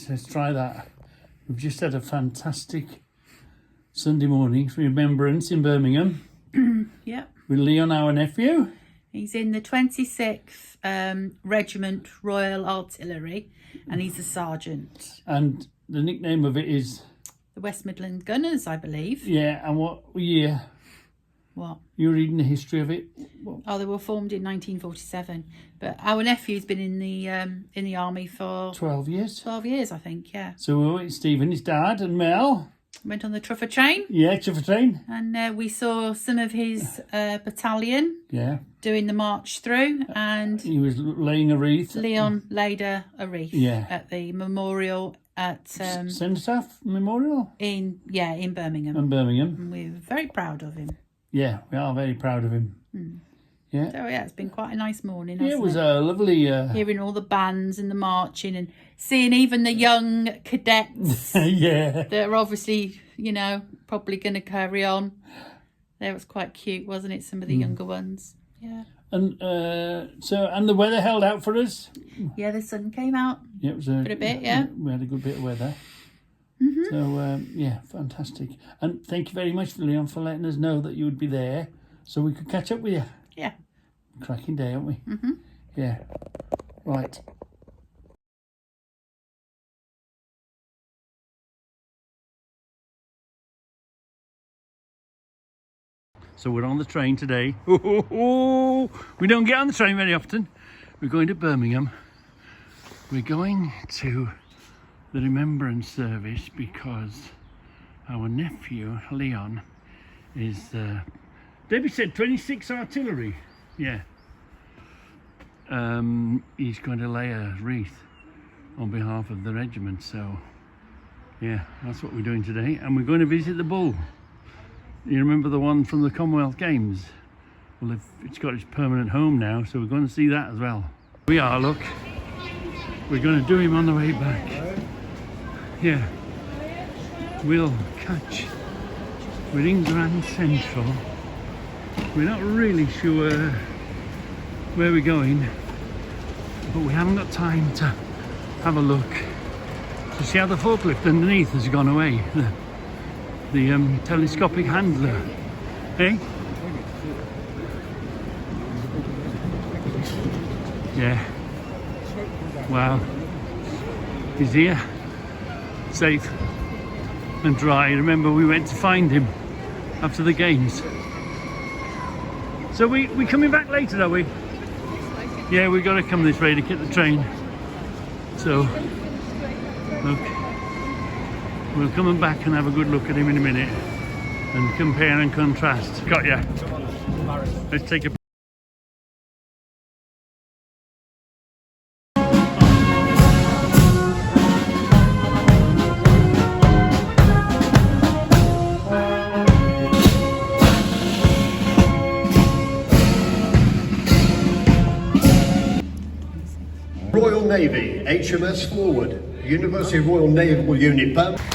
let's try that. We've just had a fantastic Sunday morning for Remembrance in Birmingham. Yep. With Leon, our nephew. He's in the 26th Regiment Royal Artillery, and he's a sergeant. And the nickname of it is? The West Midland Gunners, I believe. Yeah, and what year? What? You're reading the history of it? What? Oh, they were formed in 1947. But our nephew's been in the army for 12 years. 12 years, I think. Yeah. So we went Stephen, his dad, and Mel. Went on the Truffer train. Yeah, Truffer train. And we saw some of his battalion. Yeah. Doing the march through, and he was laying a wreath. Leon laid a wreath. Yeah. At the memorial at Cenotaph Memorial in Birmingham. In Birmingham. And we're very proud of him. Yeah, we are very proud of him. Yeah. So yeah, it's been quite a nice morning. Yeah, it was a lovely. Hearing all the bands and the marching and seeing even the young cadets. Yeah. That are obviously, probably going to carry on. That was quite cute, wasn't it? Some of the younger ones. Yeah. And and the weather held out for us. Yeah, the sun came out. Yeah, it was for a bit. Yeah. We had a good bit of weather. So yeah, fantastic. And thank you very much, Leon, for letting us know that you would be there, so we could catch up with you. Yeah. Cracking day, aren't we? Yeah. Right. So we're on the train today. We don't get on the train very often. We're going to Birmingham. We're going to the Remembrance service because our nephew, Leon, is... Debbie said 26 artillery. Yeah. He's going to lay a wreath on behalf of the regiment. So, yeah, that's what we're doing today. And we're going to visit the bull. You remember the one from the Commonwealth Games? Well, it's got its permanent home now, so we're going to see that as well. We are, look. We're going to do him on the way back. Yeah. We'll catch. We're in Grand Central. We're not really sure where we're going, but we haven't got time to have a look to see how the forklift underneath has gone away. The telescopic handler, eh? Yeah. Wow. He's here, safe and dry. Remember, we went to find him after the games. So we coming back later, are we? Yeah, we got to come this way to get the train. So, look. We'll come back and have a good look at him in a minute and compare and contrast. Got ya. Let's take a... Royal Navy, HMS Forward, University Royal Naval Unit Birmingham.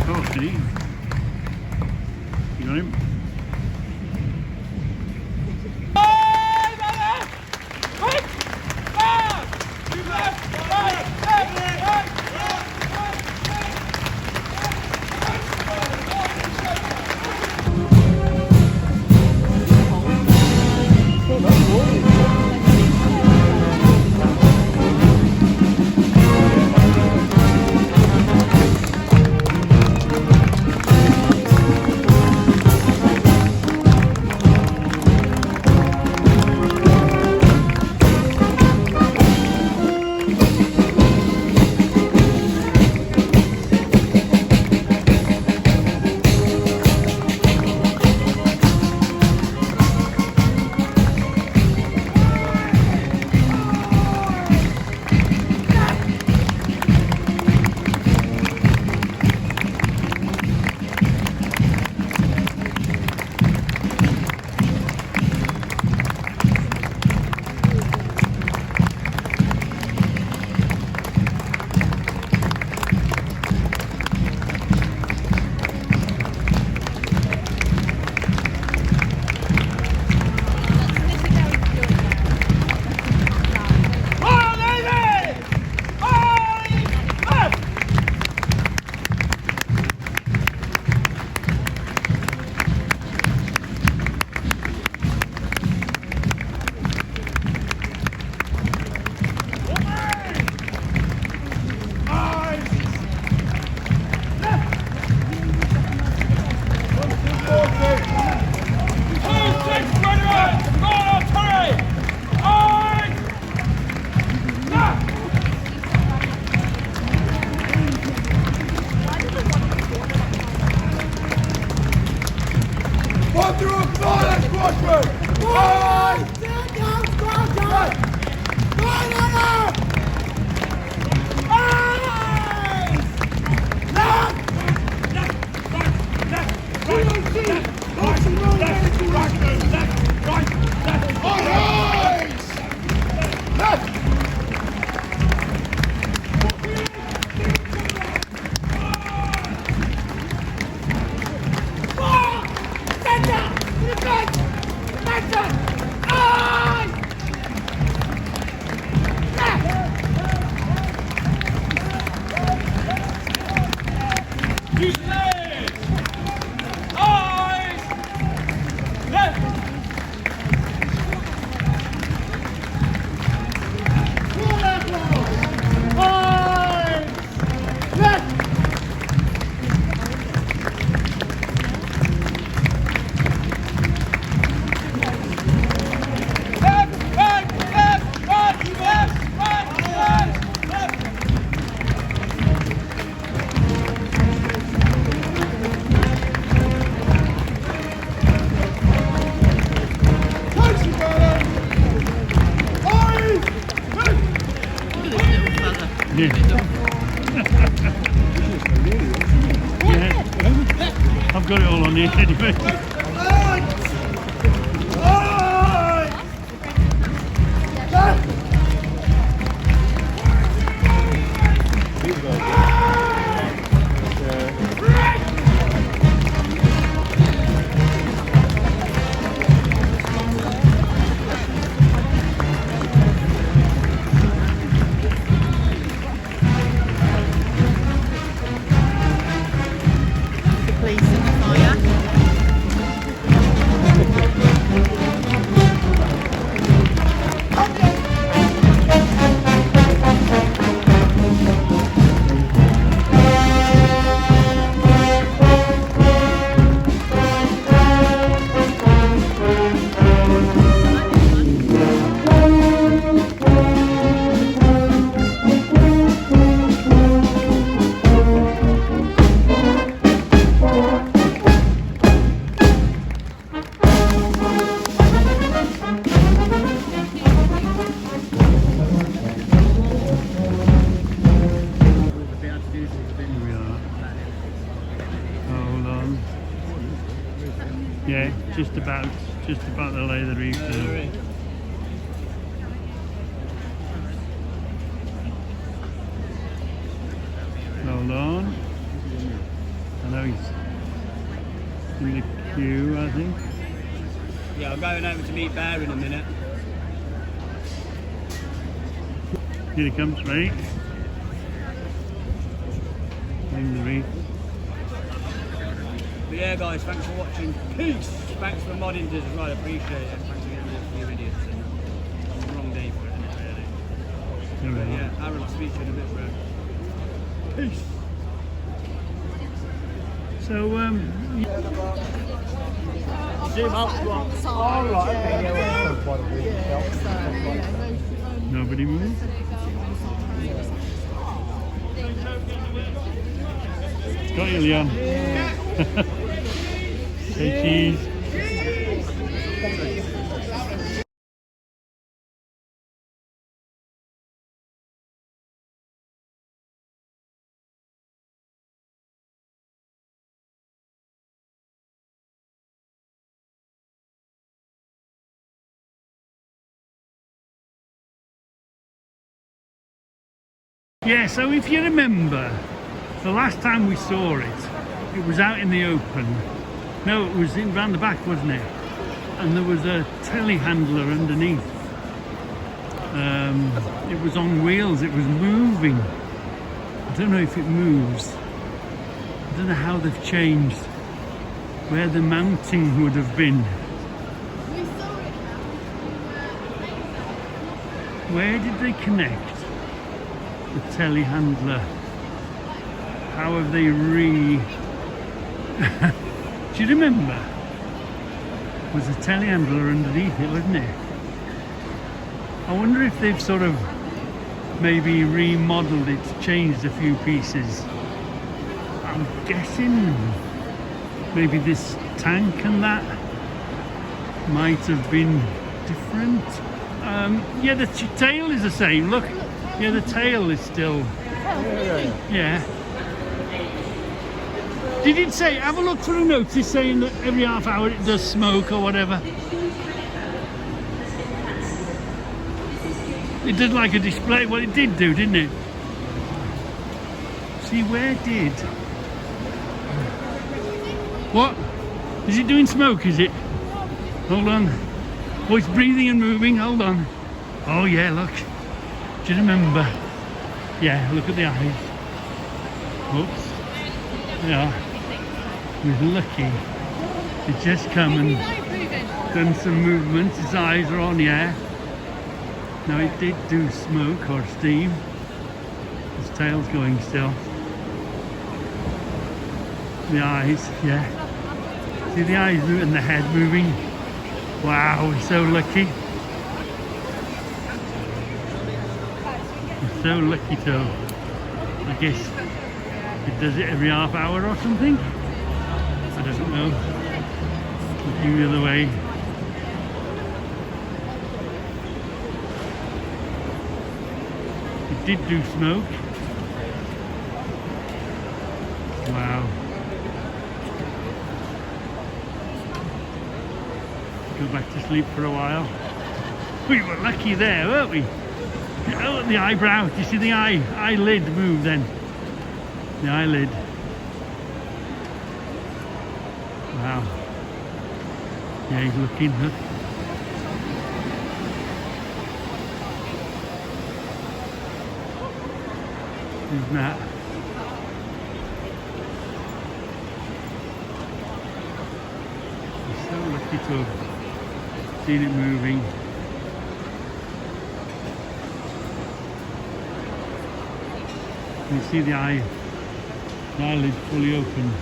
Oh, Steve. You got him? Quick! Yeah. Yeah. I've got it all on here anyway. The police and the fire. Here we are. Hold on. Yeah, just about to lay the reef now. Hold on. I know he's in the queue, I think. Yeah, I'm going over to meet Bear in a minute. Here he comes, mate. Laying the reef. But yeah, guys, thanks for watching. Peace! Thanks for modding this as well, I appreciate it. Thanks for getting rid of a few idiots. And it's the wrong day for it, isn't it, really? Here we But are. yeah, Aaron, I'll speak to you in a bit, bro. Peace! So, Zoom out, nobody moves. Got you, Leon. Say cheese. Yeah, so if you remember, the last time we saw it, it was out in the open. No, it was in round the back, wasn't it? And there was a telehandler underneath. It was on wheels, it was moving. I don't know if it moves. I don't know how they've changed where the mounting would have been. Where did they connect the telehandler? How have they do you remember? Was a telehandler underneath it, wasn't it? I wonder if they've sort of maybe remodeled it, changed a few pieces. I'm guessing maybe this tank and that might have been different. Yeah, the tail is the same. Look, yeah, the tail is still. Yeah. Did it say? Have a look for a notice saying that every half hour it does smoke or whatever. It did like a display. Well, it did do, didn't it? See, where did? What? Is it doing smoke? Is it? Hold on. Oh, it's breathing and moving. Hold on. Oh yeah, look. Do you remember? Yeah, look at the eyes. Oops. They are. He's lucky. He's just come and done some movement. His eyes are on, yeah. Now it did do smoke or steam. His tail's going still. The eyes, yeah. See the eyes and the head moving. Wow, we're so lucky. We're so lucky to, I guess, it does it every half hour or something. I don't know. Looking the other way. It did do smoke. Wow. Go back to sleep for a while. We were lucky there, weren't we? Oh, the eyebrow. Do you see the eyelid move then? The eyelid. Wow. Yeah, he's looking. Look. Isn't that? He's so lucky to have seen it moving. You see the eyelid fully open.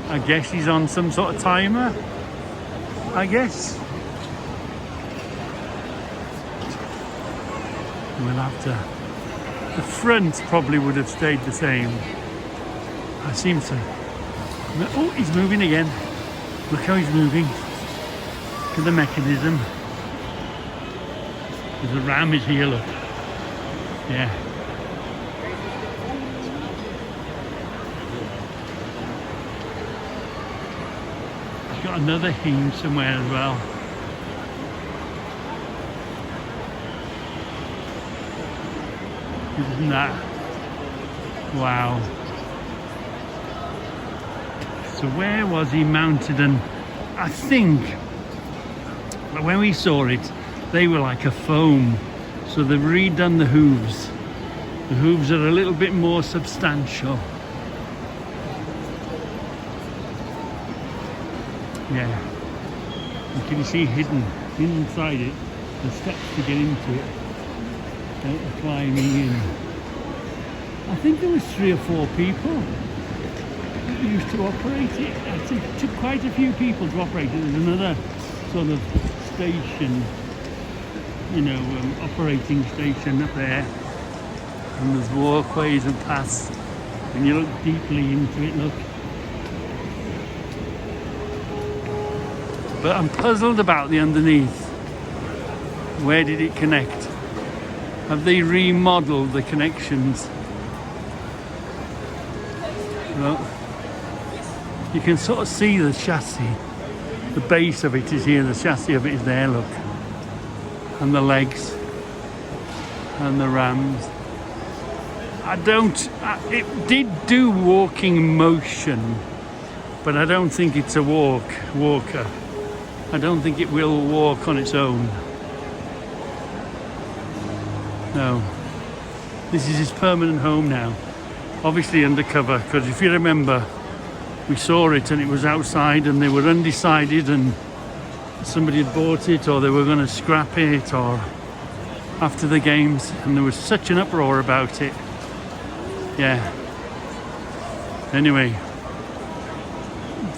I guess he's on some sort of timer. I guess. We'll have to. The front probably would have stayed the same. I seem to. Oh, he's moving again. Look how he's moving. Look at the mechanism. The ram is here, look. Yeah. He's got another hinge somewhere as well. Isn't that? Wow. So where was he mounted? And I think when we saw it, they were like a foam. So they've redone the hooves. The hooves are a little bit more substantial. Yeah. And can you see hidden inside it, the steps to get into it? Climbing in. I think there was 3 or 4 people used to operate it. It took quite a few people to operate it. There's another sort of station, you know, operating station up there, and there's walkways and paths. When you look deeply into it, look. But I'm puzzled about the underneath. Where did it connect? Have they remodeled the connections? Well, you can sort of see the chassis. The base of it is here, the chassis of it is there, look. And the legs. And the rams. It did do walking motion, but I don't think it's a walker. I don't think it will walk on its own. No. This is his permanent home now. Obviously undercover, because if you remember, we saw it and it was outside and they were undecided and somebody had bought it or they were going to scrap it or after the games, and there was such an uproar about it. Yeah. Anyway,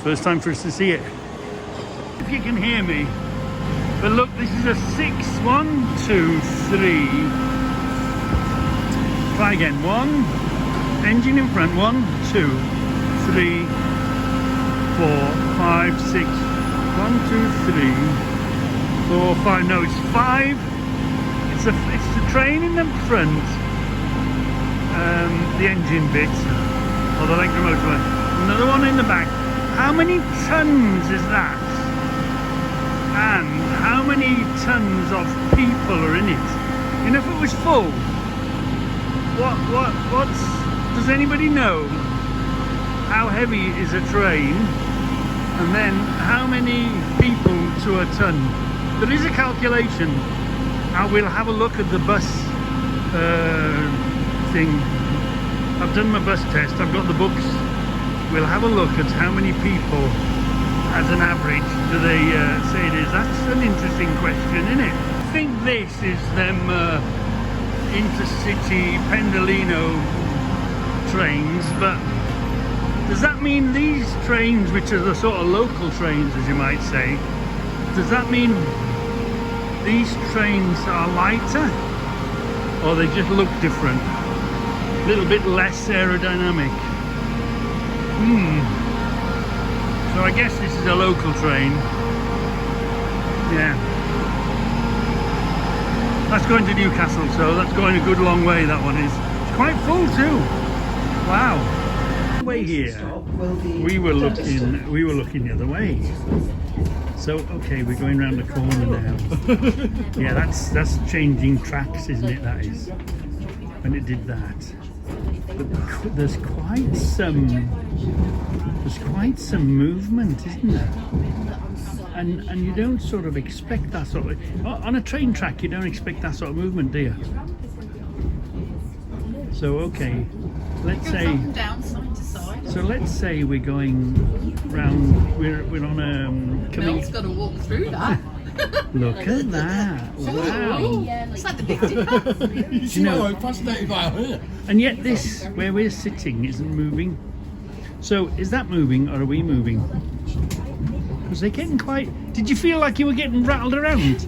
first time for us to see it. If you can hear me. But look, this is a 6, 1, 2, 3. Try again. 1. Engine in front, 1, 2, 3, 4, 5, 6. 1, 2, 3, 4, 5. No, it's 5. It's the train in the front, the engine bit, or the electric motorway. Another one in the back. How many tons is that? And how many tons of people are in it? And if it was full, what's does anybody know how heavy is a train, and then how many people to a ton? There is a calculation. I will have a look at the bus thing. I've done my bus test, I've got the books. We'll have a look at how many people as an average do they say it is. That's an interesting question, isn't it? I think this is them intercity Pendolino trains, but does that mean these trains, which are the sort of local trains as you might say, does that mean these trains are lighter or they just look different, a little bit less aerodynamic? So I guess this is a local train. Yeah. That's going to Newcastle, so that's going a good long way, that one is. It's quite full too. Wow. Way here. We were looking the other way. So okay, we're going round the corner now. Yeah, that's changing tracks, isn't it? That is. When it did that. But there's quite some movement, isn't there? And you don't sort of expect that sort of, on a train track you don't expect that sort of movement, do you? So okay, let's say Up and down, side to side. so let's say we're going round, we're on Mel's got to walk through that. look at that, wow. It's like the Big Dipper. You know, and yet this where we're sitting isn't moving. So is that moving or are we moving? Because they're getting quite... Did you feel like you were getting rattled around?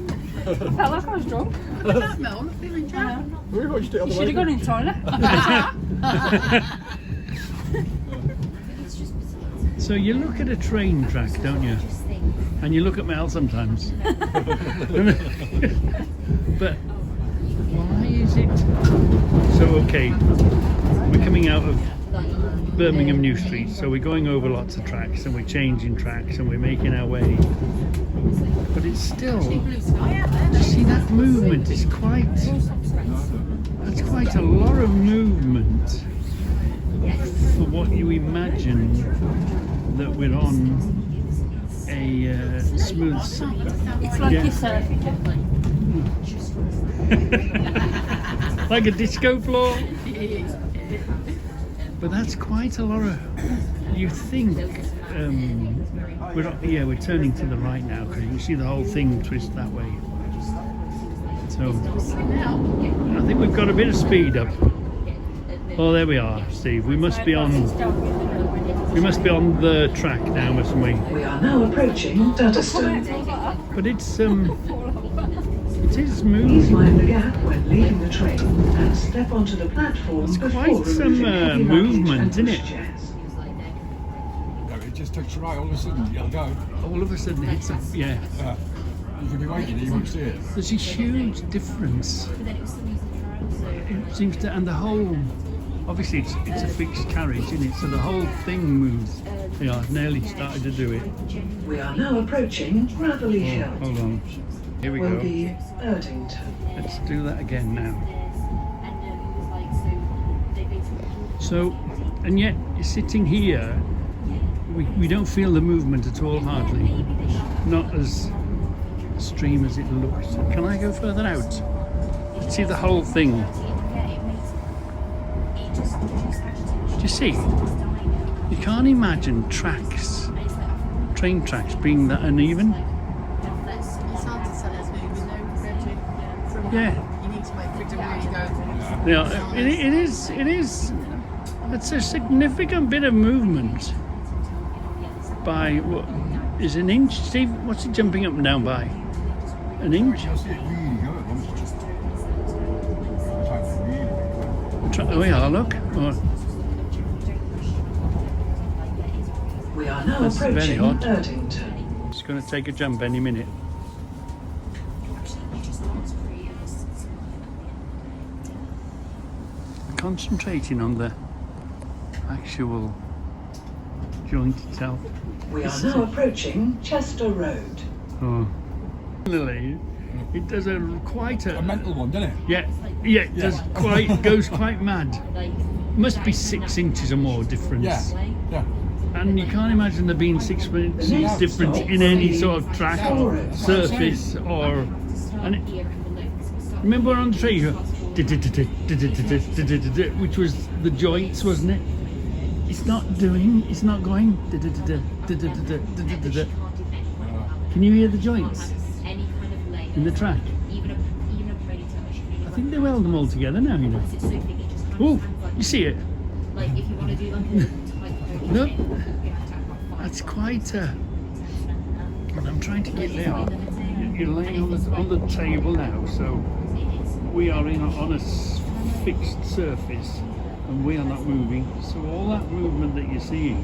Felt like I was drunk. Look at that, Mel. Look, they're in jam. You should have gone in toilet. So you look at a train track, don't you? And you look at Mel sometimes. But why is it... So okay, we're coming out of Birmingham New Street, so we're going over lots of tracks and we're changing tracks and we're making our way. But it's still... Blue sky out there. You see that movement is quite... That's quite a lot of movement for what you imagine that we're on a smooth... It's like you're surfing. Like a disco floor. But that's quite a lot of... You think... we're turning to the right now because you can see the whole thing twist that way. So I think we've got a bit of speed up. Oh, there we are, Steve. We must be on the track now, mustn't we? We are now approaching Duddeston. But it is Please moving. mind the gap when leaving the train and step onto the platform It's before quite some removing heavy movement, luggage and isn't it? pushchairs. It just takes you right all of a sudden, you'll go. All of a sudden it's You can be waiting and you won't see it. there's a huge difference. It seems to, and the whole, obviously it's a fixed carriage, isn't it? So the whole thing moves. Yeah, I've nearly started to do it. We are now approaching Ratherley Hill. Hold on. Here we Will go. be Erdington. Let's do that again now. So, and yet you're sitting here, we don't feel the movement at all, hardly. Not as extreme as it looks. Can I go further out? See the whole thing. Do you see? You can't imagine train tracks being that uneven. It's hard to tell it's moving though, Reggie. Yeah. You need to wait for it to really go. Yeah, it is. It's a significant bit of movement by what is an inch. Steve, what's it jumping up and down by? An inch? You'll see it really go at once. Just Oh yeah, look. Oh, We are now That's very approaching hot. Erdington. it's going to take a jump any minute. Concentrating on the actual joint itself. We are now approaching Chester Road. Oh, Lily, it does quite a mental one, doesn't it? yeah, it does quite goes quite mad. Must be 6 inches or more difference. Yeah. And you can't imagine there being 6 inches difference in any sort of track or surface or. And remember on the train, you go, which was the joints, wasn't it? It's not going. Can you hear the joints in the track? I think they weld them all together now, you know. Oh, you see it? No, that's quite a... I'm trying to get there. You're laying on the table now, so we are on a fixed surface and we are not moving. So all that movement that you're seeing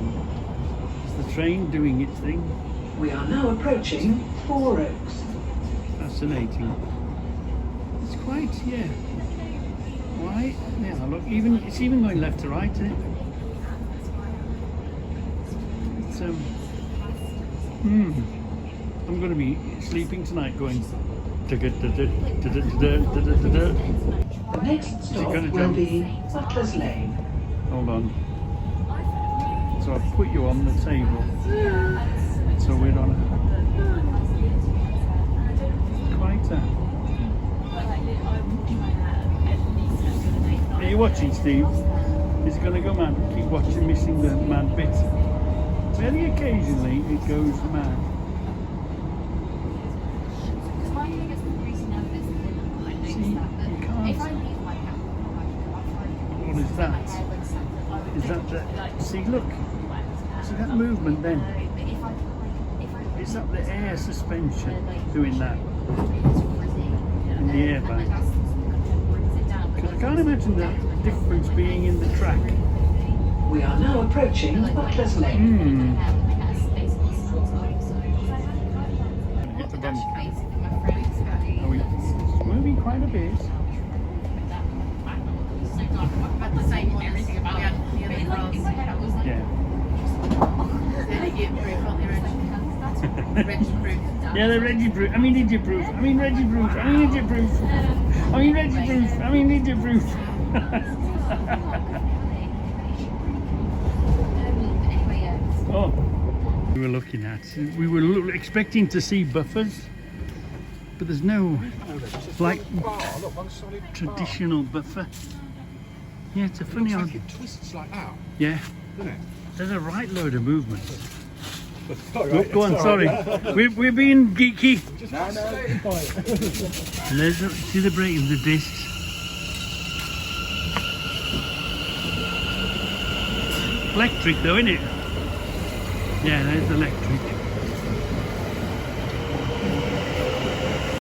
the train doing its thing. We are now approaching Four Oaks. Fascinating. It's quite, yeah. Why? Yeah, look, it's even going left to right, isn't it? It's, I'm going to be sleeping tonight going. The next stop gonna will jump? be Butler's Lane. Hold on. So I've put you on the table. So we're on quite a. Are you watching, Steve? Is it going to go mad? Keep watching, missing the mad bit. Very occasionally it goes mad. See, you can't. What is that? Is that the? See, look. See that movement then? Is that the air suspension doing that in the airbag? Because I can't imagine the difference being in the track. We are now approaching Butler's Lane. Hit the bump. Are we moving quite a bit? Yeah. Yeah, they're Reggie proof. I mean idiot proof. I mean Reggie proof. I mean idiot proof. I mean Reggie proof. I mean idiot proof. Oh, we were looking at. We were expecting to see buffers, but there's no like traditional buffer. Yeah, it's a funny old. It twists like that, Yeah, doesn't it? there's a right load of movement. Sorry, Oh, go on, sorry. We're being geeky. Let's see the break of the discs. Electric though, isn't it? Yeah, there's electric.